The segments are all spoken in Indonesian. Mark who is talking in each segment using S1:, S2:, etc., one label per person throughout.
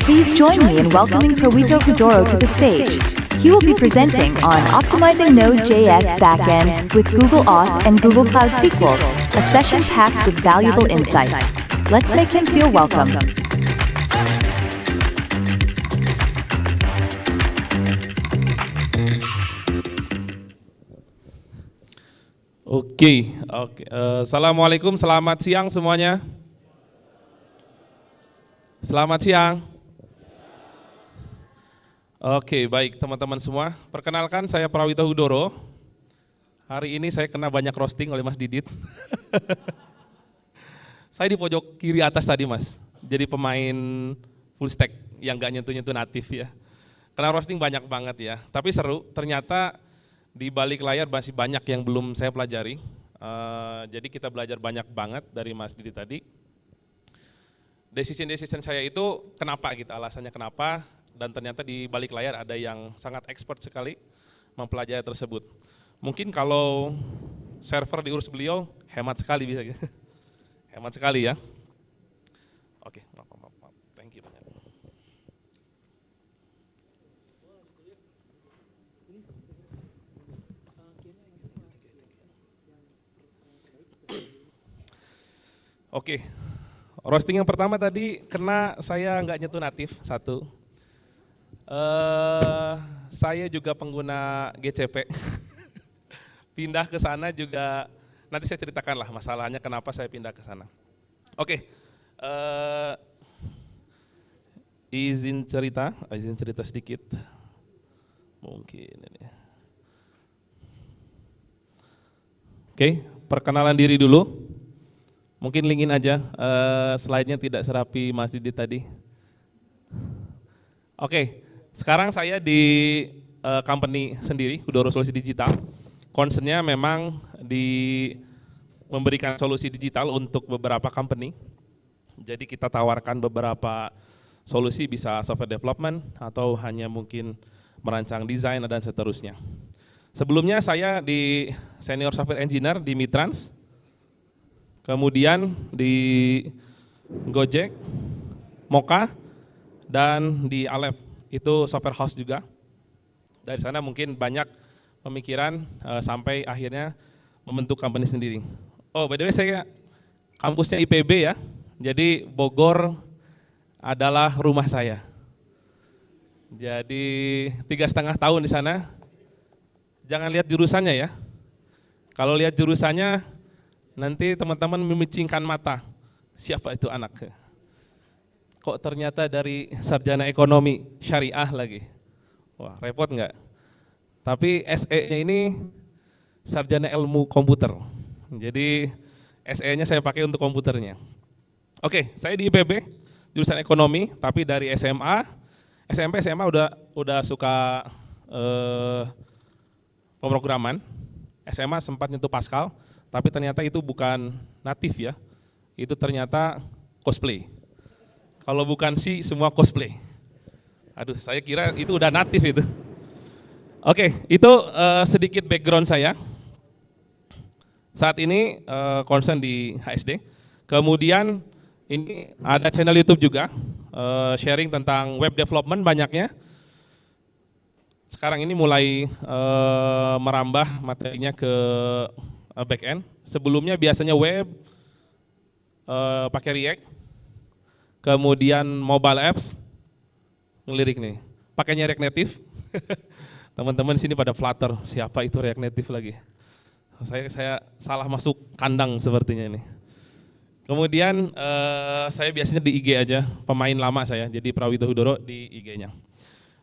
S1: Please join me in welcoming Prawito Kudoro to the stage. He will be presenting on optimizing Node.js backend with Google Auth and Google Cloud SQL, a session packed with valuable insights. Let's make him feel welcome.
S2: Oke. Assalamualaikum, selamat siang semuanya. Selamat siang. Oke, baik teman-teman semua. Perkenalkan, saya Prawito Kudoro. Hari ini saya kena banyak roasting oleh Mas Didit. Saya di pojok kiri atas tadi, Mas. Jadi pemain full stack yang gak nyentuh-nyentuh natif ya. Kena roasting banyak banget ya. Tapi seru, ternyata di balik layar masih banyak yang belum saya pelajari. Jadi kita belajar banyak banget dari Mas Didit tadi. Decision saya itu kenapa gitu, alasannya kenapa, dan ternyata di balik layar ada yang sangat expert sekali mempelajari tersebut. Mungkin kalau server diurus beliau, hemat sekali bisa gitu. Hemat sekali ya. Oke, maaf. Thank you banyak. Oke. Roasting yang pertama tadi kena saya nggak nyentuh natif, satu. Saya juga pengguna GCP. Pindah ke sana juga, nanti saya ceritakan lah masalahnya kenapa saya pindah ke sana. Oke, izin cerita sedikit. Mungkin ini. Oke, perkenalan diri dulu. Mungkin linkin aja, slide-nya tidak serapi Mas Didit tadi. Oke, sekarang saya di company sendiri, Kudoro Solusi Digital. Concern-nya memang di memberikan solusi digital untuk beberapa company. Jadi kita tawarkan beberapa solusi, bisa software development atau hanya mungkin merancang desain dan seterusnya. Sebelumnya saya di senior software engineer di Mitrans. Kemudian di Gojek, Moka, dan di Alef, itu software house juga. Dari sana mungkin banyak pemikiran sampai akhirnya membentuk company sendiri. Oh, by the way saya kampusnya IPB ya, jadi Bogor adalah rumah saya. Jadi 3,5 tahun di sana. Jangan lihat jurusannya ya. Kalau lihat jurusannya, nanti teman-teman memicingkan mata, siapa itu anak? Kok ternyata dari sarjana ekonomi syariah lagi? Wah, repot enggak? Tapi SE-nya ini sarjana ilmu komputer. Jadi SE-nya saya pakai untuk komputernya. Oke, saya di IPB, jurusan ekonomi, tapi dari SMA, SMP, SMA udah suka pemrograman. SMA sempat nyentuh Pascal. Tapi ternyata itu bukan natif ya, itu ternyata cosplay. Kalau bukan C, semua cosplay. Aduh, saya kira itu udah natif itu. Oke, itu sedikit background saya. Saat ini concern di HSD. Kemudian ini ada channel YouTube juga, sharing tentang web development banyaknya. Sekarang ini mulai merambah materinya ke backend. Sebelumnya biasanya web, pakai React, kemudian mobile apps, ngelirik nih, pakainya React Native. Teman-teman sini pada Flutter, siapa itu React Native lagi? Saya salah masuk kandang sepertinya ini. Kemudian saya biasanya di IG aja, pemain lama saya, jadi Prawito Kudoro di IG-nya.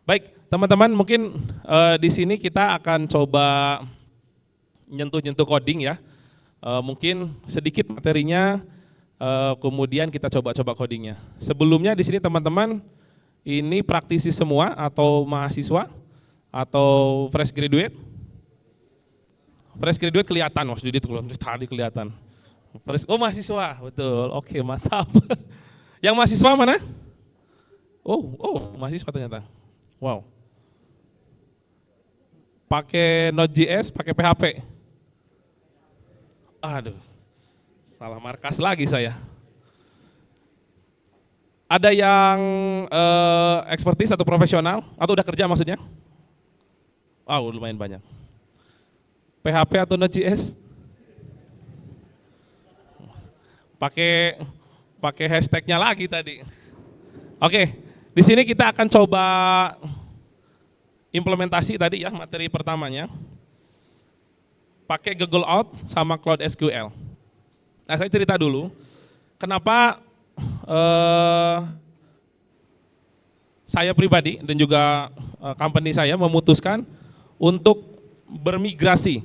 S2: Baik, teman-teman mungkin di sini kita akan coba nyentuh-nyentuh coding ya, mungkin sedikit materinya, kemudian kita coba-coba codingnya. Sebelumnya di sini teman-teman ini praktisi semua atau mahasiswa atau fresh graduate? Fresh graduate kelihatan, Mas Didit tadi kelihatan. Oh mahasiswa, betul, oke mantap. Yang mahasiswa mana? Oh mahasiswa ternyata, wow. Pakai Node.js, pakai PHP. Aduh, salah markas lagi saya. Ada yang expertise atau profesional atau udah kerja maksudnya? Wow, lumayan banyak. PHP atau Node.js? Pakai hashtagnya lagi tadi. Oke, di sini kita akan coba implementasi tadi ya materi pertamanya. Pakai Google Auth sama Cloud SQL. Nah, saya cerita dulu kenapa saya pribadi dan juga company saya memutuskan untuk bermigrasi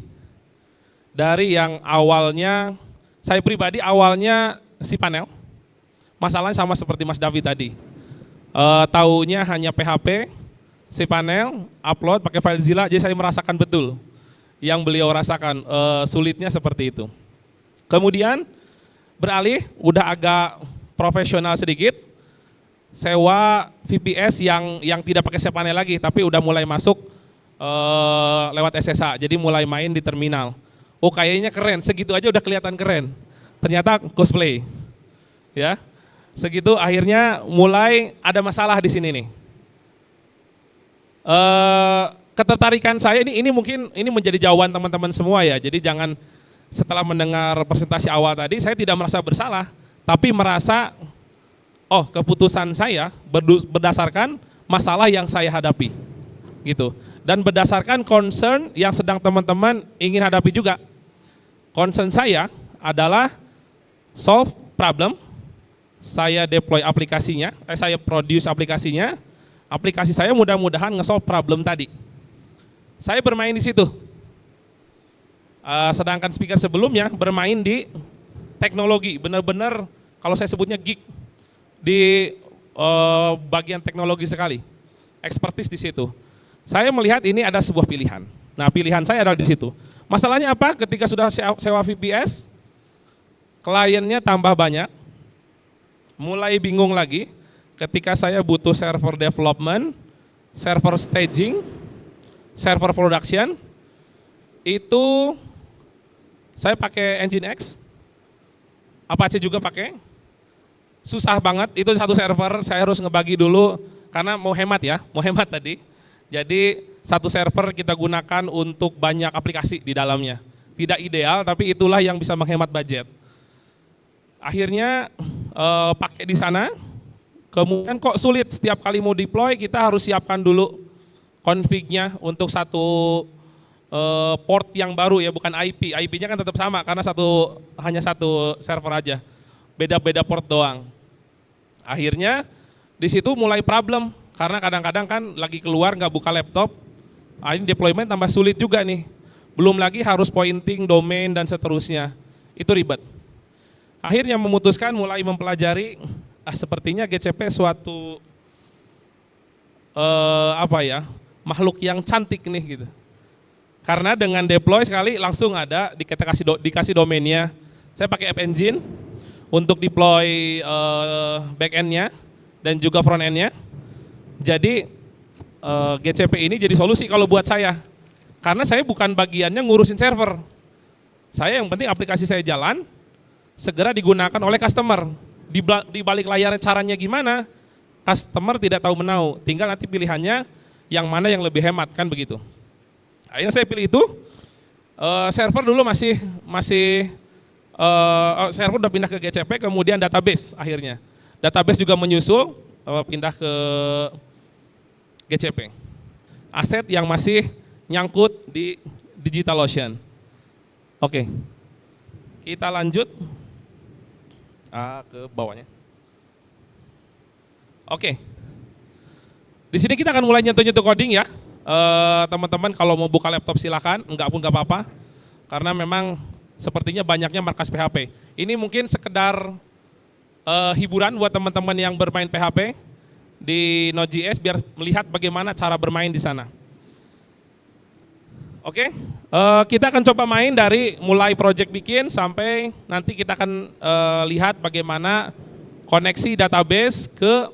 S2: dari yang awalnya, saya pribadi awalnya cPanel, masalahnya sama seperti Mas David tadi, taunya hanya PHP, cPanel, upload pakai FileZilla, jadi saya merasakan betul yang beliau rasakan, sulitnya seperti itu. Kemudian beralih, udah agak profesional sedikit, sewa VPS yang tidak pakai cPanel lagi, tapi udah mulai masuk lewat SSH, jadi mulai main di terminal. Oh kayaknya keren, segitu aja udah kelihatan keren. Ternyata cosplay, ya. Segitu akhirnya mulai ada masalah di sini nih. Ketertarikan saya ini mungkin ini menjadi jawaban teman-teman semua ya. Jadi jangan setelah mendengar presentasi awal tadi saya tidak merasa bersalah, tapi merasa oh keputusan saya berdasarkan masalah yang saya hadapi, gitu. Dan berdasarkan concern yang sedang teman-teman ingin hadapi juga. Concern saya adalah solve problem, saya deploy aplikasinya, saya produce aplikasinya, aplikasi saya mudah-mudahan nge-solve problem tadi. Saya bermain di situ. Sedangkan speaker sebelumnya bermain di teknologi, benar-benar kalau saya sebutnya geek di bagian teknologi sekali, expertise di situ. Saya melihat ini ada sebuah pilihan. Nah, pilihan saya adalah di situ. Masalahnya apa? Ketika sudah sewa VPS, kliennya tambah banyak, mulai bingung lagi. Ketika saya butuh server development, server staging, server production, itu saya pakai Nginx, Apache juga pakai, susah banget, itu satu server saya harus ngebagi dulu, karena mau hemat ya, mau hemat tadi. Jadi satu server kita gunakan untuk banyak aplikasi di dalamnya. Tidak ideal, tapi itulah yang bisa menghemat budget. Akhirnya pakai di sana, kemudian kok sulit setiap kali mau deploy kita harus siapkan dulu config-nya untuk satu port yang baru ya, bukan IP. IP-nya kan tetap sama karena hanya satu server aja. Beda-beda port doang. Akhirnya di situ mulai problem karena kadang-kadang kan lagi keluar nggak buka laptop. Ini deployment tambah sulit juga nih. Belum lagi harus pointing domain dan seterusnya. Itu ribet. Akhirnya memutuskan mulai mempelajari sepertinya GCP suatu makhluk yang cantik nih gitu. Karena dengan deploy sekali langsung ada dikasih domainnya. Saya pakai App Engine untuk deploy back-end-nya dan juga front-end-nya. Jadi GCP ini jadi solusi kalau buat saya. Karena saya bukan bagiannya ngurusin server. Saya yang penting aplikasi saya jalan, segera digunakan oleh customer. Di balik layarnya caranya gimana, customer tidak tahu menau. Tinggal nanti pilihannya yang mana yang lebih hemat, kan begitu. Akhirnya saya pilih itu. Server dulu masih server udah pindah ke GCP, kemudian database akhirnya. Database juga menyusul, pindah ke GCP. Aset yang masih nyangkut di DigitalOcean. Oke, kita lanjut ke bawahnya. Oke, di sini kita akan mulai nyentuh-nyentuh coding ya. Teman-teman kalau mau buka laptop silakan, enggak pun enggak apa-apa. Karena memang sepertinya banyaknya markas PHP. Ini mungkin sekedar hiburan buat teman-teman yang bermain PHP di Node.js biar melihat bagaimana cara bermain di sana. Oke, kita akan coba main dari mulai project bikin sampai nanti kita akan lihat bagaimana koneksi database ke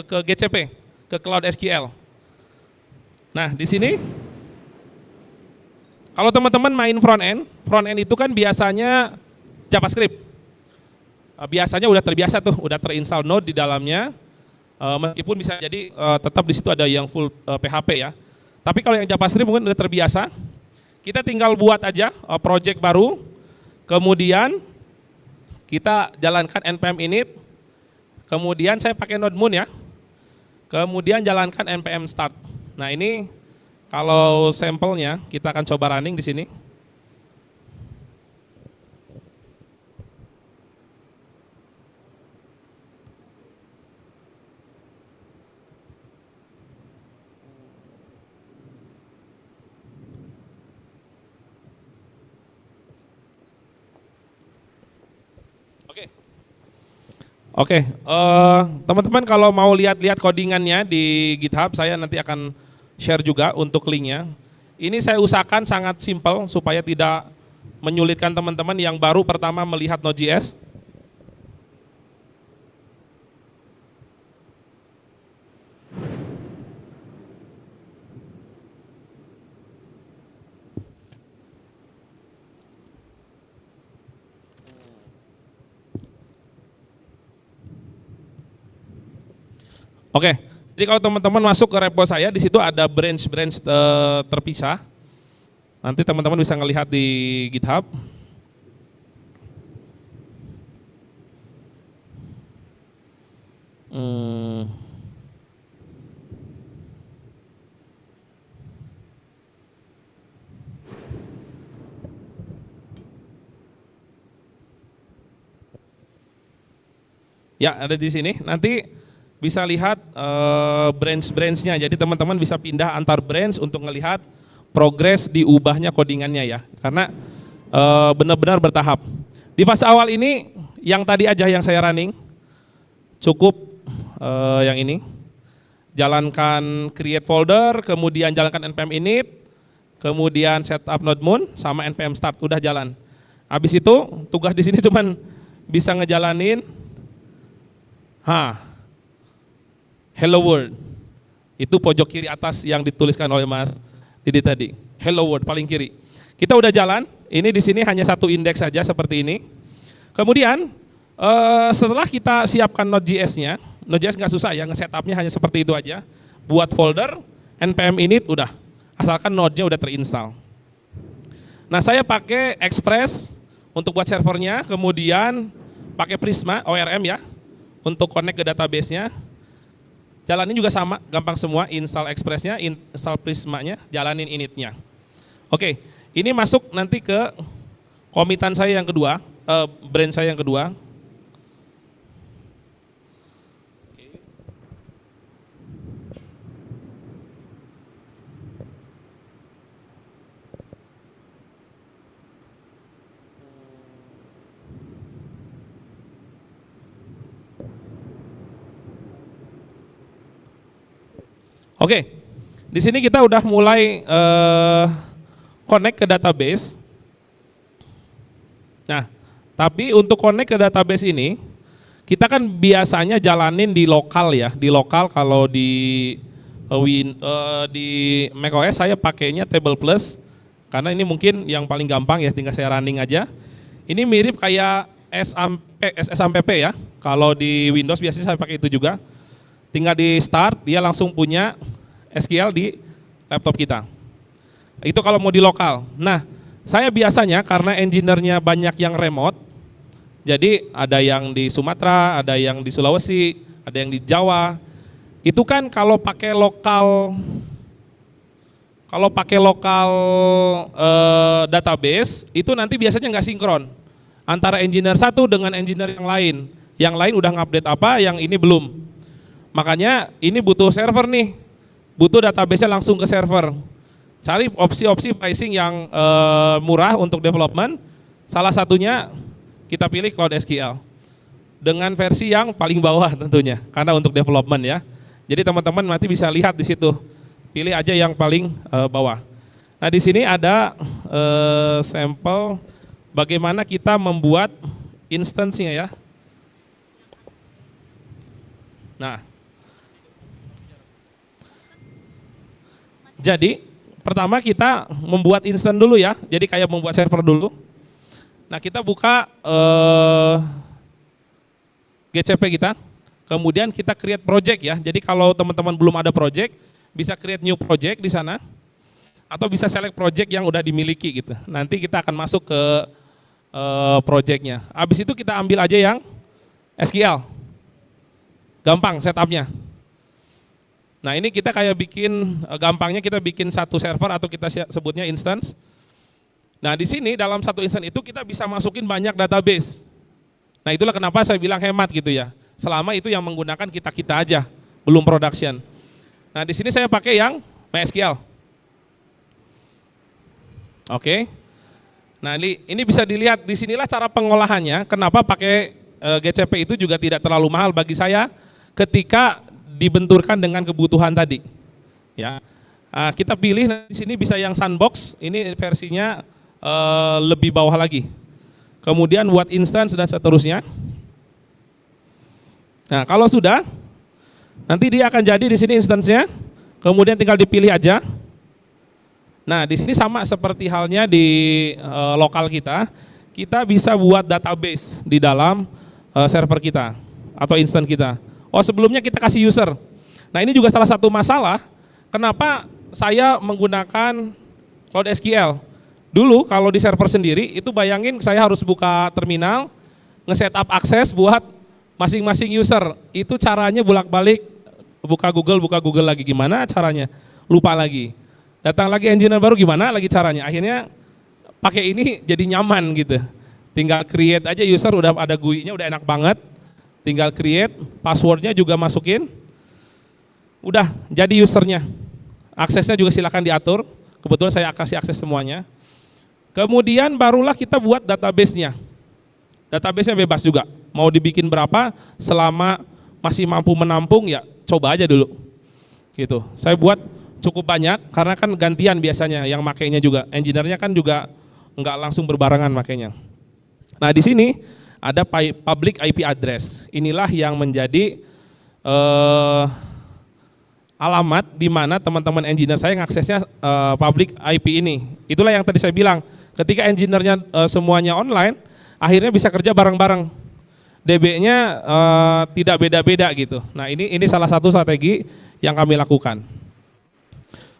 S2: ke GCP, ke Cloud SQL. Nah, di sini kalau teman-teman main front end itu kan biasanya JavaScript. biasanya udah terbiasa tuh, udah terinstall Node di dalamnya, meskipun bisa jadi tetap di situ ada yang full PHP ya. Tapi kalau yang JavaScript mungkin udah terbiasa, kita tinggal buat aja project baru, kemudian kita jalankan npm init, kemudian saya pakai NodeMoon ya, kemudian jalankan npm start. Nah ini kalau sampelnya kita akan coba running di sini. Oke, teman-teman kalau mau lihat-lihat codingannya di GitHub, saya nanti akan share juga untuk linknya. Ini saya usahakan sangat simpel supaya tidak menyulitkan teman-teman yang baru pertama melihat Node.js. Oke, jadi kalau teman-teman masuk ke repo saya, di situ ada branch-branch terpisah. Nanti teman-teman bisa ngelihat di GitHub. Ya, ada di sini. Nanti bisa lihat branch-branch-nya, jadi teman-teman bisa pindah antar branch untuk melihat progres diubahnya codingannya ya, karena benar-benar bertahap. Di fase awal ini yang tadi aja yang saya running, cukup yang ini, jalankan create folder, kemudian jalankan npm init, kemudian setup NodeMoon sama npm start, udah jalan. Habis itu tugas di sini cuman bisa ngejalanin, Hello World, itu pojok kiri atas yang dituliskan oleh Mas Didi tadi. Hello World paling kiri. Kita udah jalan. Ini di sini hanya satu indeks saja seperti ini. Kemudian setelah kita siapkan Node.js-nya, Node.js nggak susah ya, nge-setupnya hanya seperti itu aja. Buat folder, npm init udah, asalkan Node-nya udah terinstall. Nah saya pakai Express untuk buat servernya, kemudian pakai Prisma ORM ya untuk connect ke database-nya. Jalanin juga sama, gampang semua, install Express-nya, install Prisma-nya, jalanin init-nya. Oke, ini masuk nanti ke commitan saya yang kedua, branch saya yang kedua. Oke, di sini kita udah mulai connect ke database. Nah, tapi untuk connect ke database ini, kita kan biasanya jalanin di lokal ya. Di lokal kalau di macOS saya pakainya Table Plus, karena ini mungkin yang paling gampang ya, tinggal saya running aja. Ini mirip kayak SMPP ya. Kalau di Windows biasanya saya pakai itu juga. Tinggal di start, dia langsung punya SQL di laptop kita. Itu kalau mau di lokal. Nah, saya biasanya karena engineer-nya banyak yang remote, jadi ada yang di Sumatera, ada yang di Sulawesi, ada yang di Jawa. Itu kan kalau pakai lokal database, itu nanti biasanya nggak sinkron antara engineer satu dengan engineer yang lain. Yang lain udah ngupdate apa, yang ini belum. Makanya ini butuh server nih, butuh database-nya langsung ke server. Cari opsi-opsi pricing yang murah untuk development. Salah satunya kita pilih Cloud SQL dengan versi yang paling bawah tentunya, karena untuk development ya. Jadi teman-teman nanti bisa lihat di situ, pilih aja yang paling bawah. Nah di sini ada sampel bagaimana kita membuat instance-nya ya. Nah. Jadi pertama kita membuat instan dulu ya, jadi kayak membuat server dulu. Nah kita buka GCP kita, kemudian kita create project ya. Jadi kalau teman-teman belum ada project, bisa create new project di sana, atau bisa select project yang udah dimiliki gitu. Nanti kita akan masuk ke projectnya. Habis itu kita ambil aja yang SQL, gampang setupnya. Nah ini kita kayak bikin, gampangnya kita bikin satu server atau kita sebutnya instance. Nah di sini dalam satu instance itu kita bisa masukin banyak database. Nah itulah kenapa saya bilang hemat gitu ya. Selama itu yang menggunakan kita aja, belum production. Nah di sini saya pakai yang MySQL. Oke. Nah ini bisa dilihat di sinilah cara pengolahannya. Kenapa pakai GCP itu juga tidak terlalu mahal bagi saya ketika dibenturkan dengan kebutuhan tadi. Ya. Kita pilih di sini bisa yang sandbox. Ini versinya lebih bawah lagi. Kemudian buat instance dan seterusnya. Nah, kalau sudah, nanti dia akan jadi di sini instance-nya. Kemudian tinggal dipilih aja. Nah, di sini sama seperti halnya di lokal kita bisa buat database di dalam server kita atau instance kita. Oh, sebelumnya kita kasih user. Nah, ini juga salah satu masalah kenapa saya menggunakan Cloud SQL. Dulu kalau di server sendiri itu bayangin saya harus buka terminal, nge-setup akses buat masing-masing user. Itu caranya bolak-balik buka Google lagi, gimana caranya? Lupa lagi. Datang lagi engineer baru, gimana lagi caranya? Akhirnya pakai ini jadi nyaman gitu. Tinggal create aja user, udah ada GUI-nya, udah enak banget. Tinggal create, passwordnya juga masukin. Udah jadi usernya. Aksesnya juga silakan diatur. Kebetulan saya kasih akses semuanya. Kemudian barulah kita buat database-nya. Database-nya bebas juga. Mau dibikin berapa, selama masih mampu menampung ya coba aja dulu. Gitu. Saya buat cukup banyak karena kan gantian biasanya yang makainya juga. Engineer-nya kan juga enggak langsung berbarengan makainya. Nah, di sini ada public IP address. Inilah yang menjadi alamat di mana teman-teman engineer saya ngaksesnya public IP ini. Itulah yang tadi saya bilang. Ketika engineer-nya semuanya online, akhirnya bisa kerja bareng-bareng. DB-nya tidak beda-beda gitu. Nah ini salah satu strategi yang kami lakukan.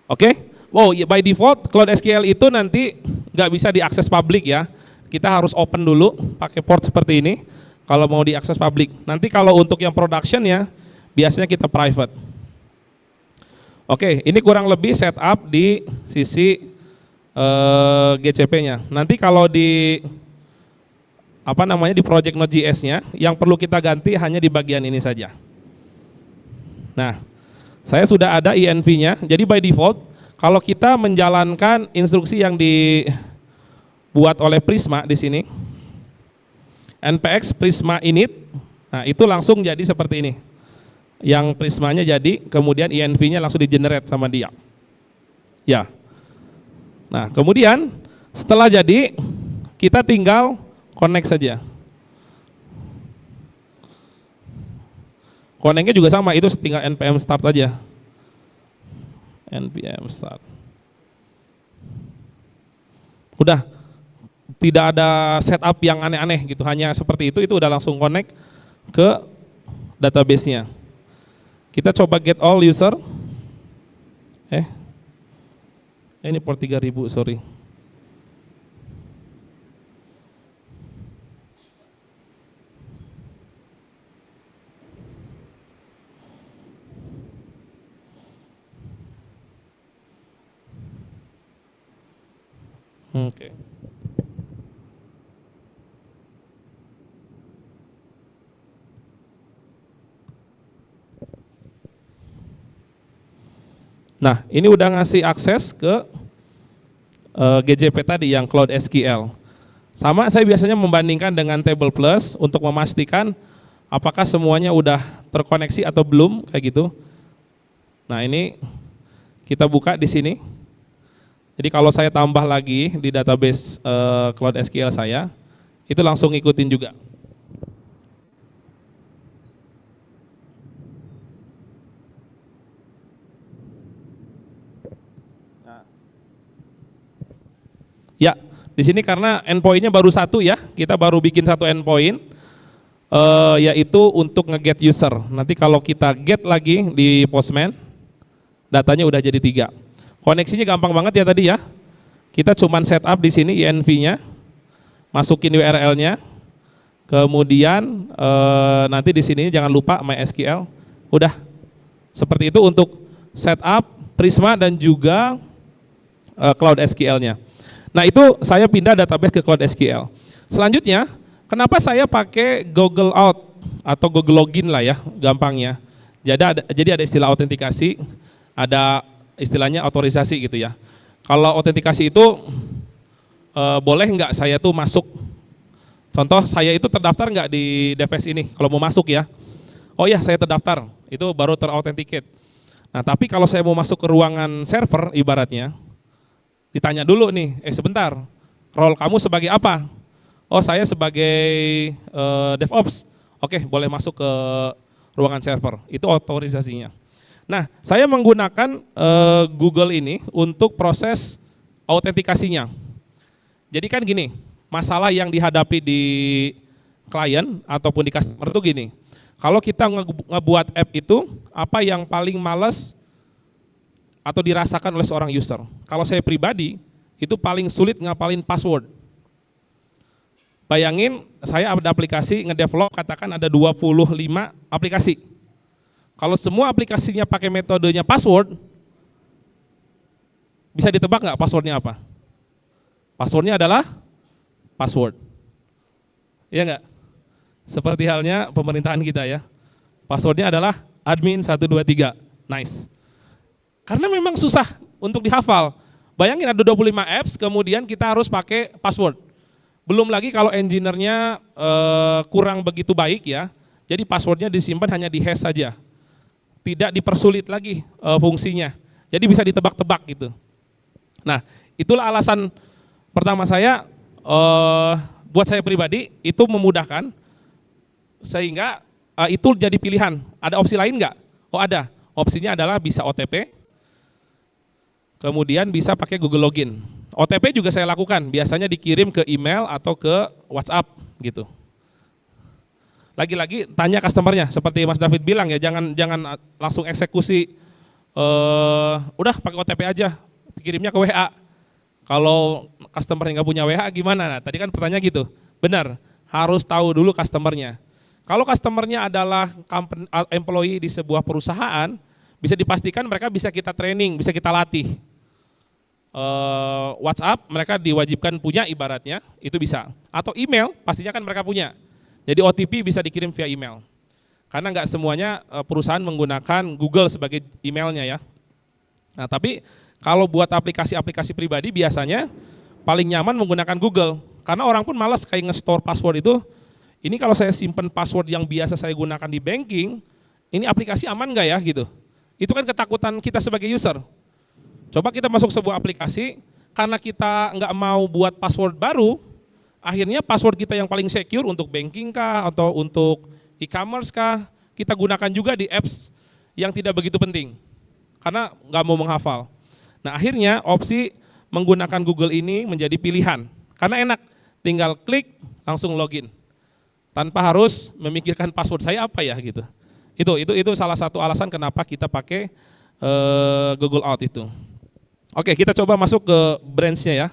S2: Oke, wow, by default Cloud SQL itu nanti nggak bisa diakses publik ya. Kita harus open dulu, pakai port seperti ini. Kalau mau diakses publik. Nanti kalau untuk yang production ya, biasanya kita private. Oke, ini kurang lebih setup di sisi GCP-nya. Nanti kalau di di project Node.js-nya, yang perlu kita ganti hanya di bagian ini saja. Nah, saya sudah ada env-nya. Jadi by default, kalau kita menjalankan instruksi yang dibuat oleh Prisma di sini, npx prisma init, nah itu langsung jadi seperti ini. Yang Prismanya jadi, kemudian env-nya langsung di-generate sama dia. Ya. Nah, kemudian setelah jadi, kita tinggal connect saja. Connect-nya juga sama, itu tinggal npm start aja. npm start. Udah, tidak ada setup yang aneh-aneh gitu, hanya seperti itu udah langsung connect ke database-nya. Kita coba get all user. Ini port 3000, sorry. Oke. Nah, ini udah ngasih akses ke GCP tadi yang Cloud SQL. Sama saya biasanya membandingkan dengan Table Plus untuk memastikan apakah semuanya udah terkoneksi atau belum, kayak gitu. Nah, ini kita buka di sini. Jadi kalau saya tambah lagi di database Cloud SQL saya, itu langsung ikutin juga. Ya, di sini karena endpoint-nya baru satu ya, kita baru bikin satu endpoint. yaitu untuk nge-get user. Nanti kalau kita get lagi di Postman, datanya udah jadi 3. Koneksinya gampang banget ya tadi ya. Kita cuman setup di sini INV-nya, masukin URL-nya, kemudian nanti di sini jangan lupa MySQL. Udah seperti itu untuk setup Prisma dan juga Cloud SQL-nya. Nah itu saya pindah database ke Cloud SQL. Selanjutnya, kenapa saya pakai Google Auth atau Google Login lah ya, gampangnya. Jadi ada istilah autentikasi, ada istilahnya otorisasi gitu ya. Kalau autentikasi itu boleh nggak saya tuh masuk, contoh saya itu terdaftar nggak di device ini kalau mau masuk ya. Oh ya saya terdaftar, itu baru terautentikate. Nah tapi kalau saya mau masuk ke ruangan server ibaratnya, ditanya dulu nih, sebentar, role kamu sebagai apa? Oh saya sebagai DevOps. Oke boleh masuk ke ruangan server, itu otorisasinya. Nah, saya menggunakan Google ini untuk proses autentikasinya. Jadi kan gini, masalah yang dihadapi di klien ataupun di customer itu gini. Kalau kita ngebuat app itu, apa yang paling males atau dirasakan oleh seorang user? Kalau saya pribadi, itu paling sulit ngapalin password. Bayangin, saya ada aplikasi ngedevelop, katakan ada 25 aplikasi. Kalau semua aplikasinya pakai metodenya password, bisa ditebak nggak passwordnya apa? Passwordnya adalah password. Iya nggak? Seperti halnya pemerintahan kita ya. Passwordnya adalah admin 123. Nice. Karena memang susah untuk dihafal. Bayangin ada 25 apps, kemudian kita harus pakai password. Belum lagi kalau engineer-nya kurang begitu baik ya, jadi passwordnya disimpan hanya di hash saja. Tidak dipersulit lagi fungsinya. Jadi bisa ditebak-tebak gitu. Nah, itulah alasan pertama saya, buat saya pribadi, itu memudahkan, sehingga itu jadi pilihan. Ada opsi lain nggak? Oh ada, opsinya adalah bisa OTP, kemudian bisa pakai Google Login. OTP juga saya lakukan, biasanya dikirim ke email atau ke WhatsApp gitu. Lagi-lagi tanya customernya, seperti Mas David bilang ya, jangan langsung eksekusi, udah pakai OTP aja, kirimnya ke WA. Kalau customer nggak punya WA gimana? Nah, tadi kan pertanyaan gitu, benar, harus tahu dulu customernya. Kalau customernya adalah employee di sebuah perusahaan, bisa dipastikan mereka bisa kita training, bisa kita latih. WhatsApp mereka diwajibkan punya ibaratnya, itu bisa. Atau email, pastinya kan mereka punya. Jadi OTP bisa dikirim via email. Karena nggak semuanya perusahaan menggunakan Google sebagai emailnya ya. Nah tapi kalau buat aplikasi-aplikasi pribadi biasanya paling nyaman menggunakan Google. Karena orang pun malas kayak nge-store password itu. Ini kalau saya simpen password yang biasa saya gunakan di banking, ini aplikasi aman nggak ya gitu. Itu kan ketakutan kita sebagai user. Coba kita masuk sebuah aplikasi, karena kita nggak mau buat password baru, akhirnya password kita yang paling secure untuk banking kah atau untuk e-commerce kah, kita gunakan juga di apps yang tidak begitu penting, karena nggak mau menghafal. Nah akhirnya opsi menggunakan Google ini menjadi pilihan, karena enak, tinggal klik langsung login, tanpa harus memikirkan password saya apa ya gitu. Itu salah satu alasan kenapa kita pakai Google Auth itu. Oke, kita coba masuk ke branch-nya ya.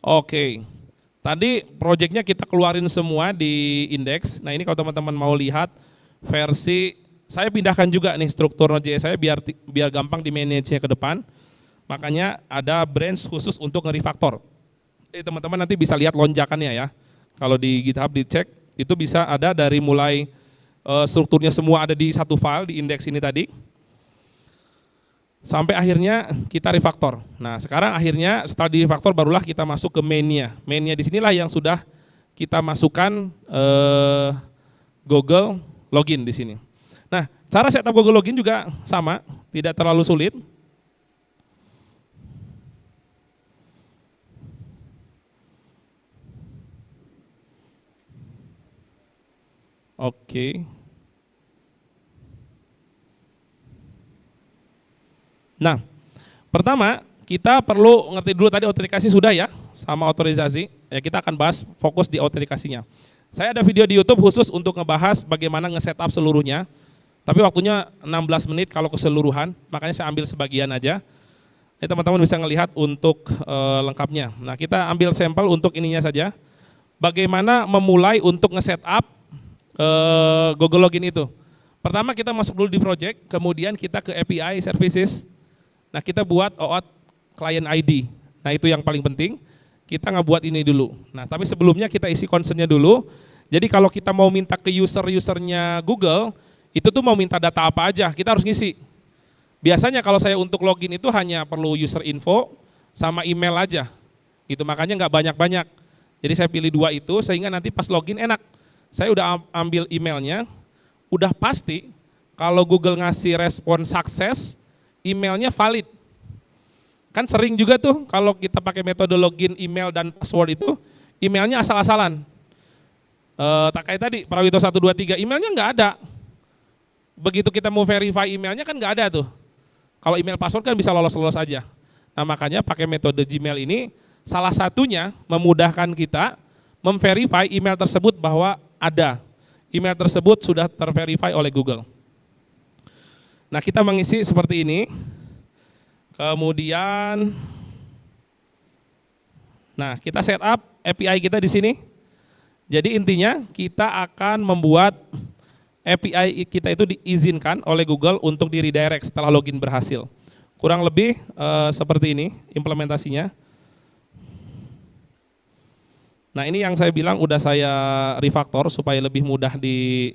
S2: Oke, tadi proyeknya kita keluarin semua di Index. Nah ini kalau teman-teman mau lihat versi, saya pindahkan juga nih struktur Node.js saya biar gampang di manage-nya ke depan. Makanya ada branch khusus untuk nge-refactor. Jadi teman-teman nanti bisa lihat lonjakannya ya. Kalau di GitHub dicek, itu bisa ada dari mulai strukturnya semua ada di satu file di Index ini tadi. Sampai akhirnya kita refactor. Nah sekarang akhirnya setelah di refactor barulah kita masuk ke mainnya. Mainnya di sinilah yang sudah kita masukkan Google login di sini. Nah, cara setup Google Login juga sama, tidak terlalu sulit. Oke. Nah, pertama kita perlu ngerti dulu tadi autentikasi sudah ya, sama otorisasi. Ya kita akan bahas fokus di autentikasinya. Saya ada video di YouTube khusus untuk ngebahas bagaimana nge-setup seluruhnya. Tapi waktunya 16 menit kalau keseluruhan, makanya saya ambil sebagian aja. Ini teman-teman bisa ngelihat untuk lengkapnya. Nah, kita ambil sampel untuk ininya saja. Bagaimana memulai untuk nge-setup Google Login itu. Pertama kita masuk dulu di project, kemudian kita ke API services. Nah, kita buat OAuth client ID. Nah, itu yang paling penting. Kita ngebuat ini dulu. Nah, tapi sebelumnya kita isi concern-nya dulu. Jadi kalau kita mau minta ke user-usernya Google, itu tuh mau minta data apa aja, kita harus ngisi. Biasanya kalau saya untuk login itu hanya perlu user info sama email aja. Gitu, makanya nggak banyak-banyak. Jadi saya pilih 2 itu sehingga nanti pas login enak. Saya udah ambil emailnya, udah pasti kalau Google ngasih respon sukses, emailnya valid. Kan sering juga tuh kalau kita pakai metode login email dan password itu, emailnya asal-asalan. Tak kayak tadi, Prawito 123, emailnya nggak ada. Begitu kita mau verify emailnya kan nggak ada tuh. Kalau email password kan bisa lolos-lolos aja. Nah makanya pakai metode Gmail ini, salah satunya memudahkan kita memverify email tersebut bahwa ada. Email tersebut sudah terverify oleh Google. Nah kita mengisi seperti ini. Kemudian, nah kita setup API kita di sini. Jadi intinya kita akan membuat API kita itu diizinkan oleh Google untuk di redirect setelah login berhasil. Kurang lebih seperti ini implementasinya. Nah ini yang saya bilang udah saya refactor supaya lebih mudah dilihat.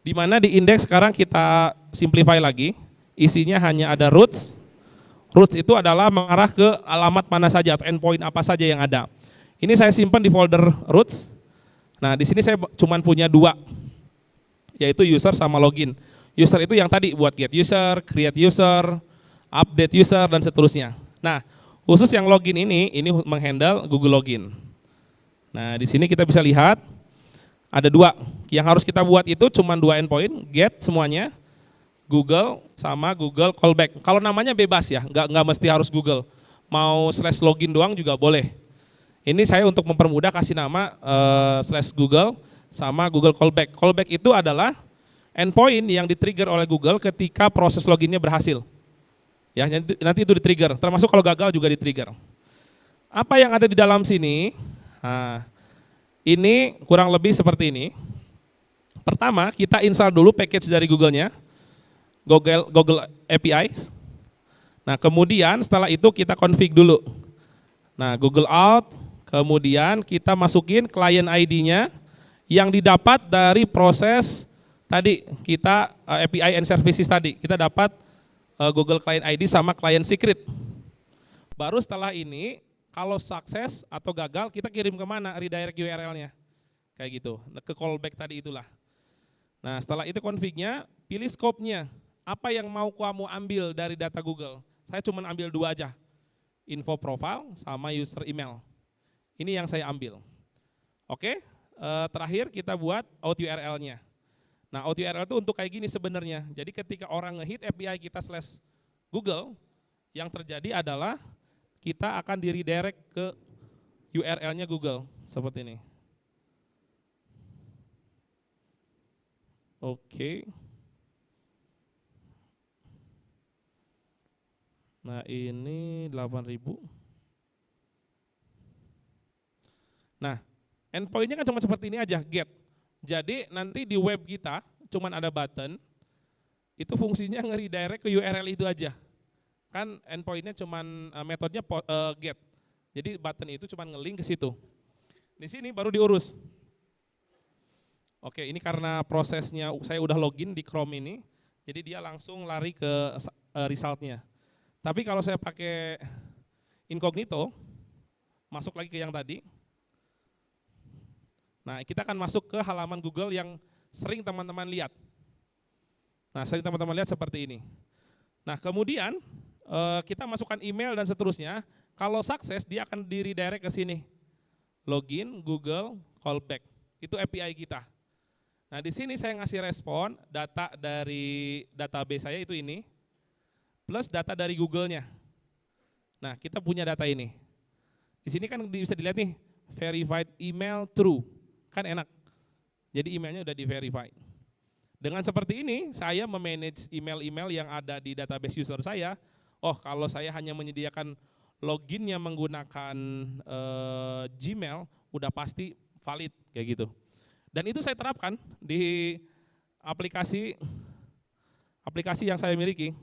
S2: Di mana di indeks sekarang kita simplify lagi. Isinya hanya ada roots. Roots itu adalah mengarah ke alamat mana saja atau endpoint apa saja yang ada. Ini saya simpan di folder roots. Nah, di sini saya cuma punya 2, yaitu user sama login. User itu yang tadi buat get user, create user, update user, dan seterusnya. Nah, khusus yang login ini menghandle Google Login. Nah, di sini kita bisa lihat ada 2. Yang harus kita buat itu cuma 2 endpoint, get semuanya, Google sama Google callback. Kalau namanya bebas ya, nggak mesti harus Google. Mau /login doang juga boleh. Ini saya untuk mempermudah kasih nama /Google sama Google callback. Callback itu adalah endpoint yang di-trigger oleh Google ketika proses loginnya berhasil. Ya, nanti itu di-trigger, termasuk kalau gagal juga di-trigger. Apa yang ada di dalam sini? Nah, ini kurang lebih seperti ini. Pertama, kita install dulu package dari Google-nya. Google APIs. Nah, kemudian setelah itu kita config dulu. Nah, Google Auth, kemudian kita masukin client ID-nya yang didapat dari proses tadi kita API and services tadi. Kita dapat Google Client ID sama client secret. Baru setelah ini kalau sukses atau gagal kita kirim kemana redirect URL-nya. Kayak gitu, ke callback tadi itulah. Nah, setelah itu config-nya, pilih scope-nya. Apa yang mau kamu ambil dari data Google? Saya cuma ambil 2 aja. Info profile sama user email. Ini yang saya ambil. Oke, terakhir kita buat auth URL-nya. Nah, auth URL itu untuk kayak gini sebenarnya. Jadi ketika orang ngehit API kita /Google, yang terjadi adalah kita akan di redirect ke URL-nya Google. Seperti ini. Oke. Nah ini 8.000. Nah endpoint-nya kan cuma seperti ini aja, get. Jadi nanti di web kita cuma ada button, itu fungsinya nge-redirect ke URL itu aja. Kan endpoint-nya cuma metodenya get. Jadi button itu cuma nge-link ke situ. Di sini baru diurus. Oke, ini karena prosesnya saya udah login di Chrome ini, jadi dia langsung lari ke result-nya. Tapi kalau saya pakai incognito, masuk lagi ke yang tadi. Nah, kita akan masuk ke halaman Google yang sering teman-teman lihat. Nah, sering teman-teman lihat seperti ini. Nah, kemudian kita masukkan email dan seterusnya. Kalau sukses, dia akan di-redirect ke sini. Login, Google, callback. Itu API kita. Nah, di sini saya ngasih respon data dari database saya itu ini, plus data dari Google-nya. Nah, kita punya data ini. Di sini kan bisa dilihat nih, verified email true. Kan enak. Jadi emailnya udah di-verified. Dengan seperti ini, saya memanage email-email yang ada di database user saya. Oh, kalau saya hanya menyediakan loginnya menggunakan Gmail, udah pasti valid kayak gitu. Dan itu saya terapkan di aplikasi yang saya miliki.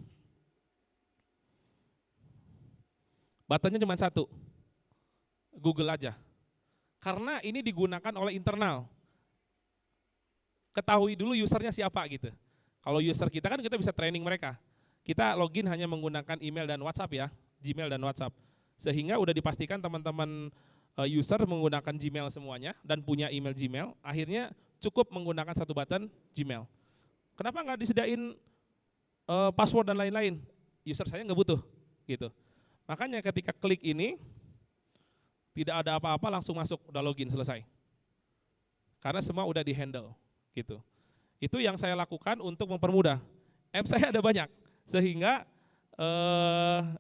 S2: Buttonnya cuma satu, Google aja. Karena ini digunakan oleh internal. Ketahui dulu usernya siapa gitu. Kalau user kita kan kita bisa training mereka. Kita login hanya menggunakan email dan WhatsApp ya, Gmail dan WhatsApp. Sehingga udah dipastikan teman-teman user menggunakan Gmail semuanya dan punya email Gmail, akhirnya cukup menggunakan satu button Gmail. Kenapa nggak disediain password dan lain-lain? User saya nggak butuh, gitu. Makanya ketika klik ini, tidak ada apa-apa langsung masuk, udah login, selesai. Karena semua udah di-handle, gitu. Itu yang saya lakukan untuk mempermudah. App saya ada banyak, sehingga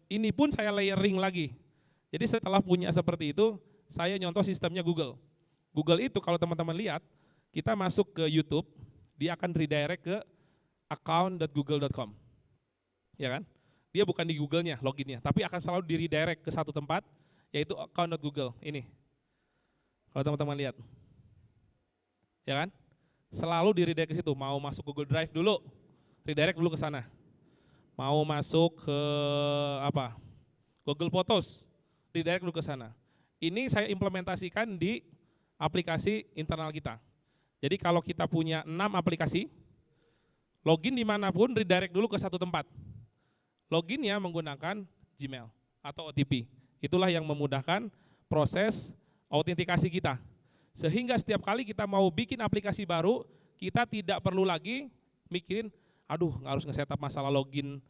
S2: ini pun saya layering lagi. Jadi setelah punya seperti itu, saya nyontoh sistemnya Google. Google itu kalau teman-teman lihat, kita masuk ke YouTube, dia akan redirect ke account.google.com. Ya kan? Dia bukan di Google-nya, loginnya, tapi akan selalu di-redirect ke satu tempat, yaitu account.google. Ini. Kalau teman-teman lihat. Ya kan? Selalu di-redirect ke situ. Mau masuk Google Drive dulu, redirect dulu ke sana. Mau masuk ke Google Photos, redirect dulu ke sana. Ini saya implementasikan di aplikasi internal kita. Jadi kalau kita punya 6 aplikasi, login dimanapun redirect dulu ke satu tempat. Loginnya menggunakan Gmail atau OTP. Itulah yang memudahkan proses autentikasi kita. Sehingga setiap kali kita mau bikin aplikasi baru, kita tidak perlu lagi mikirin, aduh harus nge-setup masalah login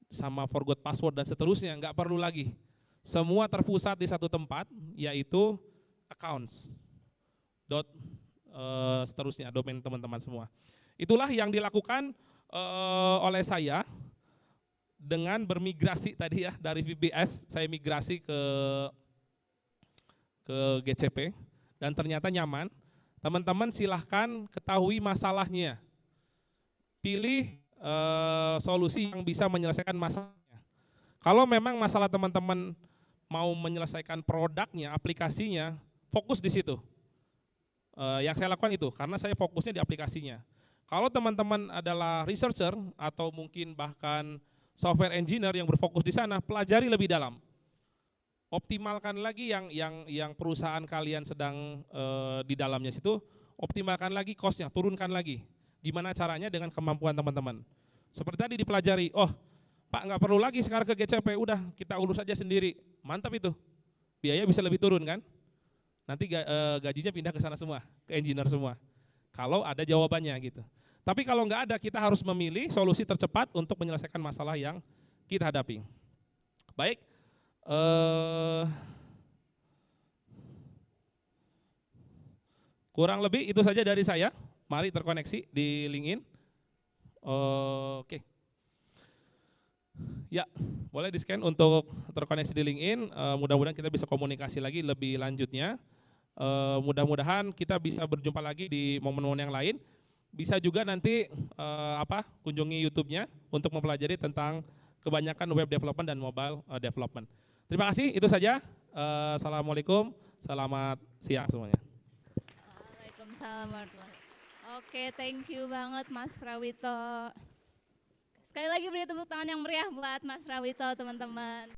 S2: sama forgot password dan seterusnya, nggak perlu lagi. Semua terpusat di satu tempat, yaitu accounts. Seterusnya, domain teman-teman semua. Itulah yang dilakukan oleh saya dengan bermigrasi tadi ya, dari VBS, saya migrasi ke GCP, dan ternyata nyaman. Teman-teman silahkan ketahui masalahnya. Pilih solusi yang bisa menyelesaikan masalahnya. Kalau memang masalah teman-teman mau menyelesaikan produknya, aplikasinya, fokus di situ. Yang saya lakukan itu, karena saya fokusnya di aplikasinya. Kalau teman-teman adalah researcher atau mungkin bahkan software engineer yang berfokus di sana, pelajari lebih dalam. Optimalkan lagi yang perusahaan kalian sedang di dalamnya situ, optimalkan lagi cost-nya, turunkan lagi. Gimana caranya dengan kemampuan teman-teman. Seperti tadi dipelajari, oh Pak nggak perlu lagi sekarang ke GCP, udah kita urus aja sendiri. Mantap itu, biaya bisa lebih turun kan. Nanti gajinya pindah ke sana semua, ke engineer semua. Kalau ada jawabannya gitu. Tapi kalau nggak ada, kita harus memilih solusi tercepat untuk menyelesaikan masalah yang kita hadapi. Baik, kurang lebih itu saja dari saya. Mari terkoneksi di LinkedIn. Oke. Ya, boleh di-scan untuk terkoneksi di LinkedIn. Mudah-mudahan kita bisa komunikasi lagi lebih lanjutnya. Mudah-mudahan kita bisa berjumpa lagi di momen-momen yang lain. Bisa juga nanti kunjungi YouTube-nya untuk mempelajari tentang kebanyakan web development dan mobile development. Terima kasih, itu saja. Assalamualaikum, selamat siang semuanya.
S3: Waalaikumsalam warahmatullahi wabarakatuh. Oke, thank you banget Mas Prawito. Sekali lagi beri tepuk tangan yang meriah buat Mas Prawito, teman-teman.